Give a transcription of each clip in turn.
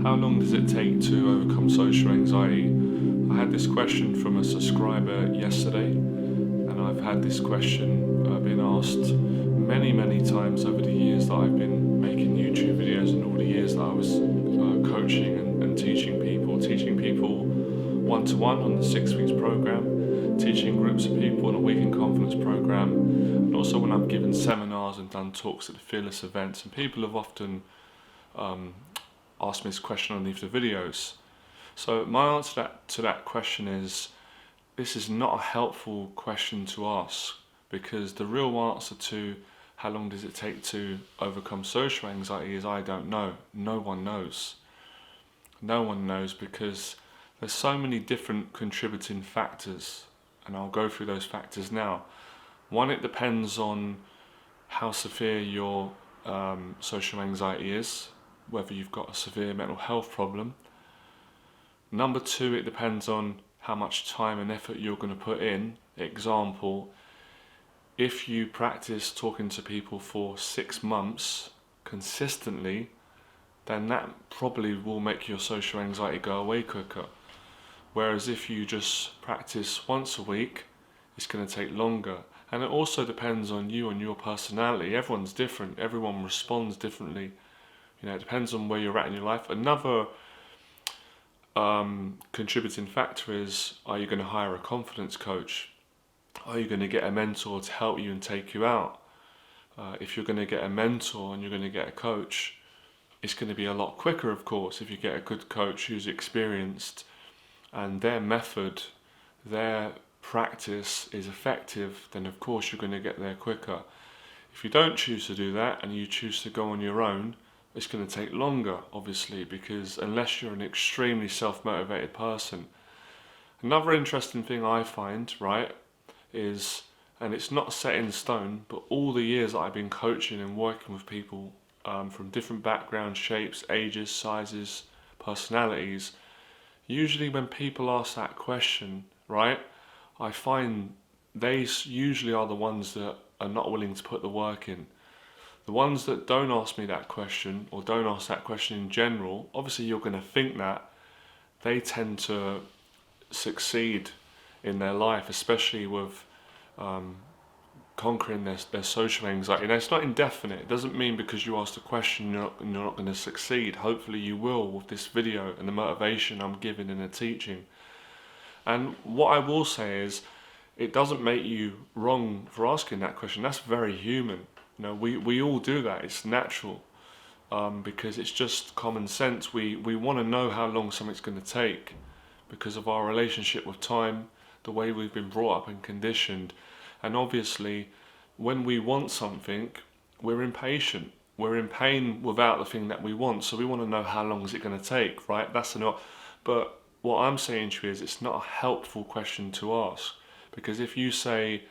How long does it take to overcome social anxiety? I had this question from a subscriber yesterday, and I've had this question been asked many times over the years that I've been making YouTube videos and all the years that I was coaching and teaching people one-to-one on the 6 weeks program, teaching groups of people on a week in confidence program, and also when I've given seminars and done talks at the Fearless events, and people have often asked me this question underneath the videos. So my answer to that question is, this is not a helpful question to ask, because the real answer to how long does it take to overcome social anxiety is I don't know. No one knows. No one knows, because there's so many different contributing factors, and I'll go through those factors now. One, it depends on how severe your social anxiety is, whether you've got a severe mental health problem. Number two, it depends on how much time and effort you're going to put in. Example, if you practice talking to people for 6 months consistently, then that probably will make your social anxiety go away quicker. Whereas if you just practice once a week, it's going to take longer. And it also depends on you and your personality. Everyone's different. Everyone responds differently. It depends on where you're at in your life. Another contributing factor is, are you going to hire a confidence coach? Are you going to get a mentor to help you and take you out? If you're going to get a mentor and you're going to get a coach, it's going to be a lot quicker, of course, if you get a good coach who's experienced and their method, their practice is effective, then of course you're going to get there quicker. If you don't choose to do that and you choose to go on your own, it's going to take longer, obviously, because unless you're an extremely self-motivated person. Another interesting thing I find, right, is, and it's not set in stone, but all the years that I've been coaching and working with people from different backgrounds, shapes, ages, sizes, personalities, usually when people ask that question, right, I find they usually are the ones that are not willing to put the work in. The ones that don't ask me that question, or don't ask that question in general, obviously you're going to think that, they tend to succeed in their life, especially with conquering their social anxiety. Now, it's not indefinite. It doesn't mean because you ask the question you're not going to succeed. Hopefully you will with this video and the motivation I'm giving in the teaching. And what I will say is, it doesn't make you wrong for asking that question. That's very human. We all do that. It's natural, because it's just common sense. We want to know how long something's going to take because of our relationship with time, the way we've been brought up and conditioned. And obviously, when we want something, we're impatient. We're in pain without the thing that we want. So we want to know how long is it going to take, right? That's not. But what I'm saying to you is, it's not a helpful question to ask, because if you say,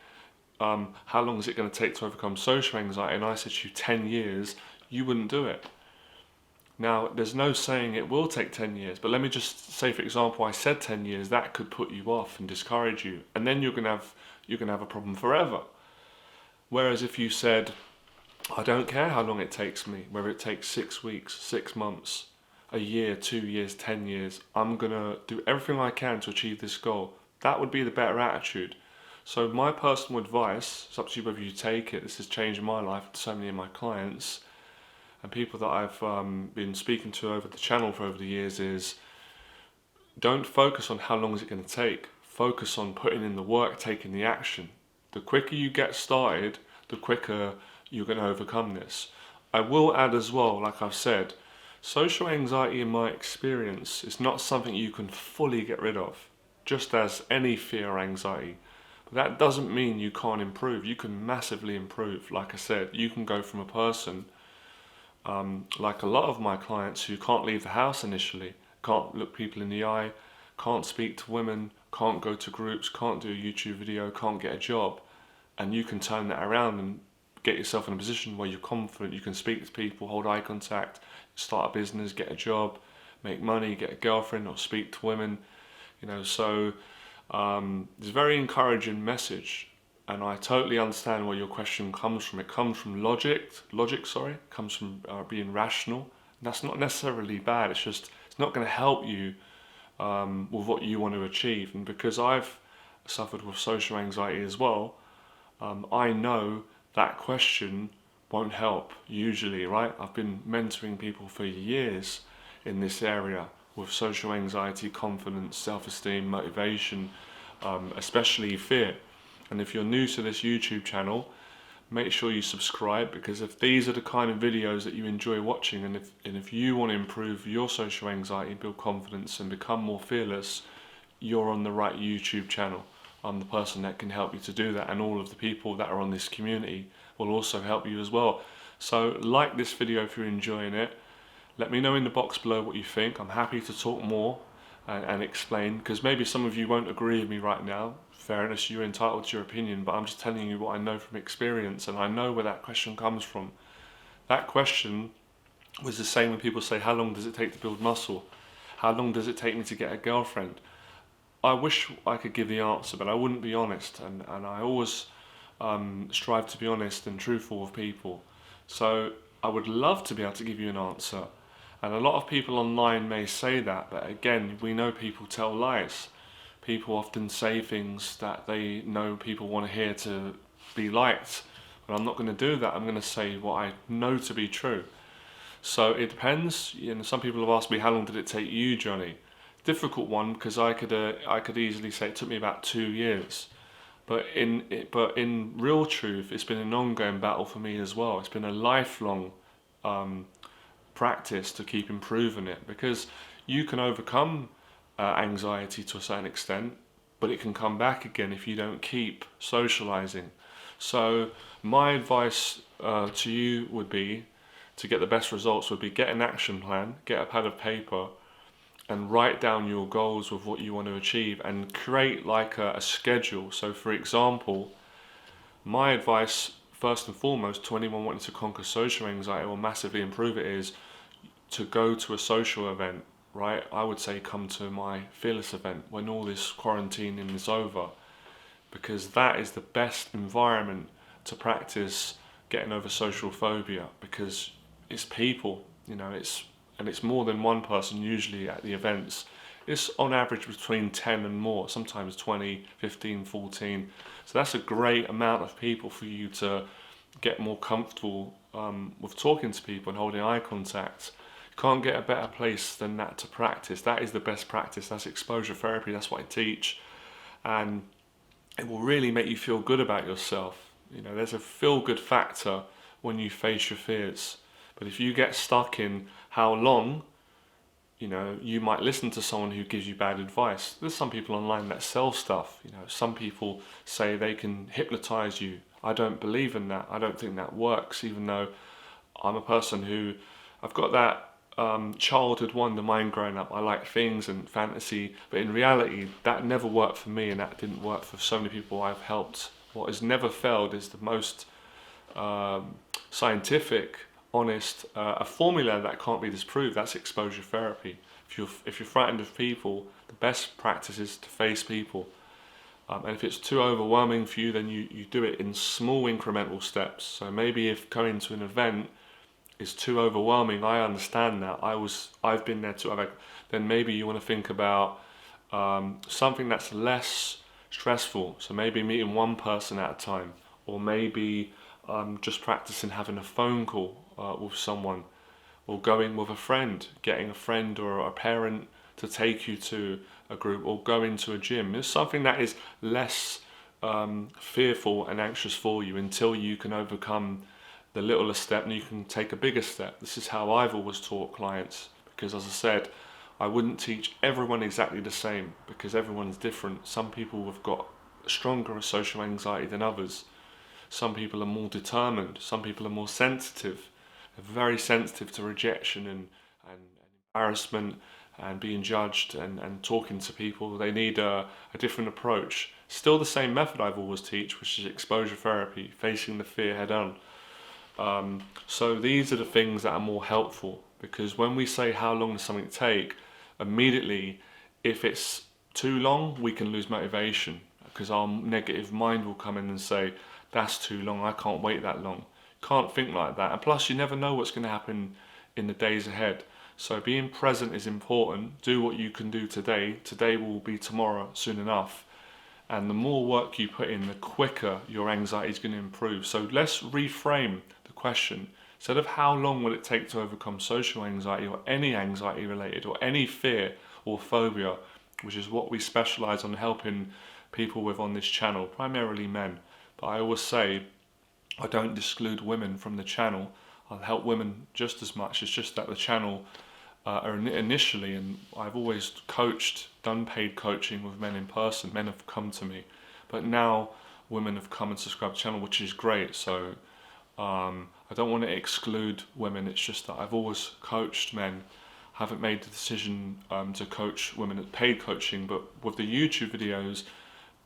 how long is it going to take to overcome social anxiety, and I said to you 10 years, you wouldn't do it. Now, there's no saying it will take 10 years, but let me just say, for example, I said 10 years, that could put you off and discourage you, and then you're going to have a problem forever. Whereas if you said, I don't care how long it takes me, whether it takes 6 weeks, 6 months, a year, 2 years, 10 years, I'm going to do everything I can to achieve this goal, that would be the better attitude. So my personal advice, it's up to you whether you take it, this has changed my life and so many of my clients and people that I've been speaking to over the channel for over the years, is don't focus on how long is it going to take. Focus on putting in the work, taking the action. The quicker you get started, the quicker you're going to overcome this. I will add as well, like I've said, social anxiety in my experience is not something you can fully get rid of, just as any fear or anxiety. That doesn't mean you can't improve. You can massively improve. Like I said, you can go from a person, like a lot of my clients who can't leave the house initially, can't look people in the eye, can't speak to women, can't go to groups, can't do a YouTube video, can't get a job. And you can turn that around and get yourself in a position where you're confident, you can speak to people, hold eye contact, start a business, get a job, make money, get a girlfriend, or speak to women. So it's a very encouraging message, and I totally understand where your question comes from. It comes from logic, it comes from being rational. And that's not necessarily bad, it's just It's not going to help you with what you want to achieve. And because I've suffered with social anxiety as well, I know that question won't help usually, right? I've been mentoring people for years in this area with social anxiety, confidence, self-esteem, motivation, especially fear. And if you're new to this YouTube channel, make sure you subscribe, because if these are the kind of videos that you enjoy watching, and if you want to improve your social anxiety, build confidence and become more fearless, you're on the right YouTube channel. I'm the person that can help you to do that, and all of the people that are on this community will also help you as well. So like this video if you're enjoying it. Let me know in the box below what you think. I'm happy to talk more and explain, because maybe some of you won't agree with me right now. Fairness, you're entitled to your opinion, but I'm just telling you what I know from experience, and I know where that question comes from. That question was the same when people say, how long does it take to build muscle? How long does it take me to get a girlfriend? I wish I could give the answer, but I wouldn't be honest, and I always strive to be honest and truthful with people. So I would love to be able to give you an answer. And a lot of people online may say that, but again, we know people tell lies. People often say things that they know people want to hear to be liked. But I'm not going to do that. I'm going to say what I know to be true. So it depends. You know, some people have asked me, how long did it take you, Johnny? Difficult one, because I could easily say it took me about 2 years. But in real truth, it's been an ongoing battle for me as well. It's been a lifelong practice to keep improving it, because you can overcome anxiety to a certain extent, but it can come back again if you don't keep socializing. So my advice to you would be, to get the best results, would be get an action plan, get a pad of paper, and write down your goals with what you want to achieve, and create like a schedule. So for example, my advice first and foremost to anyone wanting to conquer social anxiety or massively improve it is to go to a social event, right? I would say come to my Fearless event when all this quarantining is over, because that is the best environment to practice getting over social phobia, because it's people, you know, it's more than one person usually at the events. It's on average between 10 and more, sometimes 20, 15, 14. So that's a great amount of people for you to get more comfortable with talking to people and holding eye contact. You can't get a better place than that to practice. That is the best practice. That's exposure therapy. That's what I teach. And it will really make you feel good about yourself. You know, there's a feel-good factor when you face your fears. But if you get stuck in how long, you know, you might listen to someone who gives you bad advice. There's some people online that sell stuff. You know, some people say they can hypnotize you. I don't believe in that. I don't think that works, even though I'm a person who, I've got that childhood wonder mind growing up. I like things and fantasy, but in reality, that never worked for me, and that didn't work for so many people I've helped. What has never failed is the most scientific, honest, a formula that can't be disproved. That's exposure therapy. If you're frightened of people, the best practice is to face people. And if it's too overwhelming for you, then you do it in small incremental steps. So maybe if going to an event is too overwhelming, I understand that. I've been there too. Then maybe you want to think about something that's less stressful. So maybe meeting one person at a time, or maybe just practicing having a phone call with someone, or going with a friend, getting a friend or a parent to take you to a group, or going to a gym. It's something that is less fearful and anxious for you, until you can overcome the littlest step and you can take a bigger step. This is how I've always taught clients, because as I said, I wouldn't teach everyone exactly the same, because everyone's different. Some people have got stronger social anxiety than others. Some people are more determined. Some people are more sensitive. They're very sensitive to rejection and embarrassment and being judged and talking to people. They need a different approach. Still the same method I've always teach, which is exposure therapy, facing the fear head on. So these are the things that are more helpful, because when we say how long does something take, immediately if it's too long, we can lose motivation, because our negative mind will come in and say, that's too long, I can't wait that long. Can't think like that. And plus, you never know what's going to happen in the days ahead. So being present is important. Do what you can do today. Today will be tomorrow soon enough. And the more work you put in, the quicker your anxiety is going to improve. So let's reframe the question. Instead of how long will it take to overcome social anxiety or any anxiety related or any fear or phobia, which is what we specialize on helping people with on this channel, primarily men. But I always say I don't exclude women from the channel. I'll help women just as much. It's just that the channel initially, and I've always coached, done paid coaching with men in person. Men have come to me, but now women have come and subscribed to the channel, which is great. So I don't want to exclude women. It's just that I've always coached men. Haven't made the decision to coach women at paid coaching, but with the YouTube videos,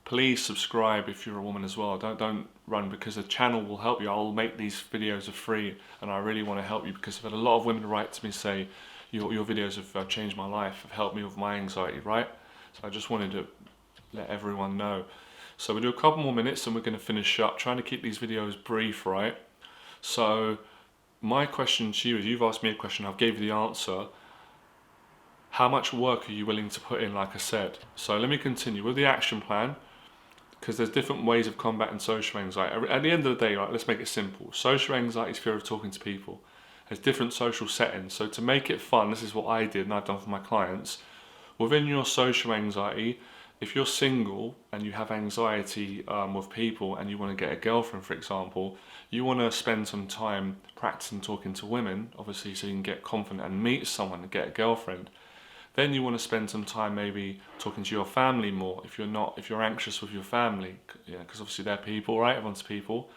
please subscribe if you're a woman as well. Don't run, because the channel will help you. I'll make these videos for free, and I really want to help you, because I've had a lot of women write to me say, your videos have changed my life, have helped me with my anxiety, right? So I just wanted to let everyone know. So we'll do a couple more minutes and we're going to finish up, trying to keep these videos brief, right? So my question to you is, you've asked me a question, I've gave you the answer. How much work are you willing to put in, like I said? So let me continue with the action plan, because there's different ways of combating social anxiety. At the end of the day, right, let's make it simple. Social anxiety is fear of talking to people. There's different social settings. So to make it fun, this is what I did and I've done for my clients. Within your social anxiety, if you're single and you have anxiety with people and you want to get a girlfriend, for example, you want to spend some time practicing talking to women, obviously, so you can get confident and meet someone and get a girlfriend. Then you want to spend some time maybe talking to your family more if you're anxious with your family, because obviously they're people, right? Everyone's people.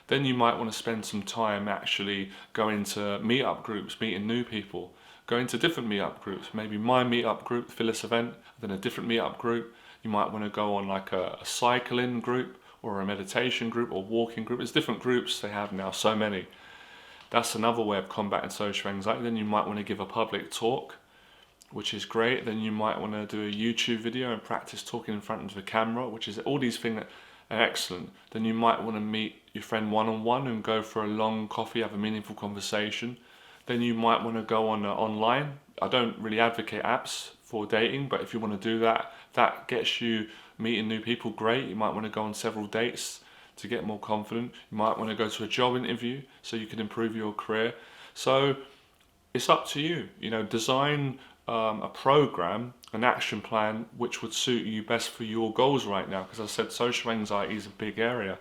Then you might want to spend some time actually going to meetup groups, meeting new people, going to different meetup groups. Maybe my meetup group, the Phyllis event, then a different meetup group. You might want to go on like a cycling group or a meditation group or walking group. There's different groups they have now, so many. That's another way of combating social anxiety. Then you might want to give a public talk, which is great. Then you might want to do a YouTube video and practice talking in front of the camera, which is all these things that are excellent. Then you might want to meet your friend one-on-one and go for a long coffee, have a meaningful conversation. Then you might want to go on online. I don't really advocate apps for dating, but if you want to do that, that gets you meeting new people, great. You might want to go on several dates to get more confident. You might want to go to a job interview so you can improve your career. So it's up to you. Design a program, an action plan, which would suit you best for your goals right now. Because as I said, social anxiety is a big area.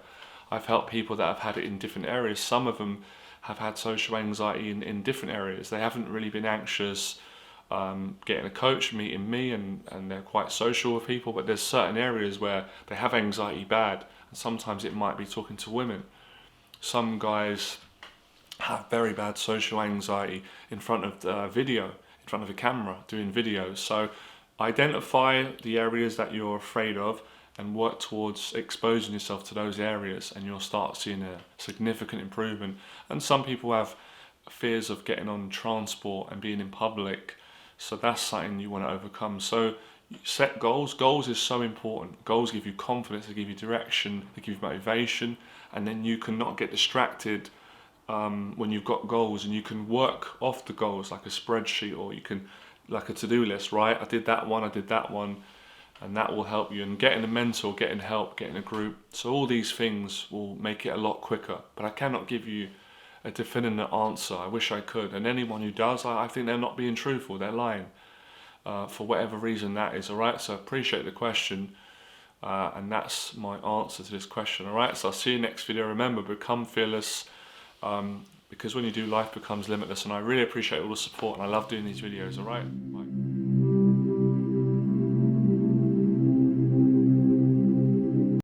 I've helped people that have had it in different areas. Some of them have had social anxiety in different areas. They haven't really been anxious getting a coach, meeting me, and they're quite social with people, but there's certain areas where they have anxiety bad, and sometimes it might be talking to women. Some guys have very bad social anxiety in front of the video, in front of a camera, doing videos. So identify the areas that you're afraid of and work towards exposing yourself to those areas, and you'll start seeing a significant improvement. And some people have fears of getting on transport and being in public, so that's something you want to overcome. So set goals. Goals is so important. Goals give you confidence, they give you direction, they give you motivation, and then you cannot get distracted when you've got goals, and you can work off the goals like a spreadsheet, or you can like a to-do list, right? I did that one, and that will help you. And getting a mentor, getting help, getting a group, so all these things will make it a lot quicker. But I cannot give you a definitive answer. I wish I could, and anyone who does, I think they're not being truthful, they're lying, for whatever reason that is. All right, so I appreciate the question, and that's my answer to this question. All right, so I'll see you next video. Remember, become fearless, because when you do, life becomes limitless. And I really appreciate all the support, and I love doing these videos. All right.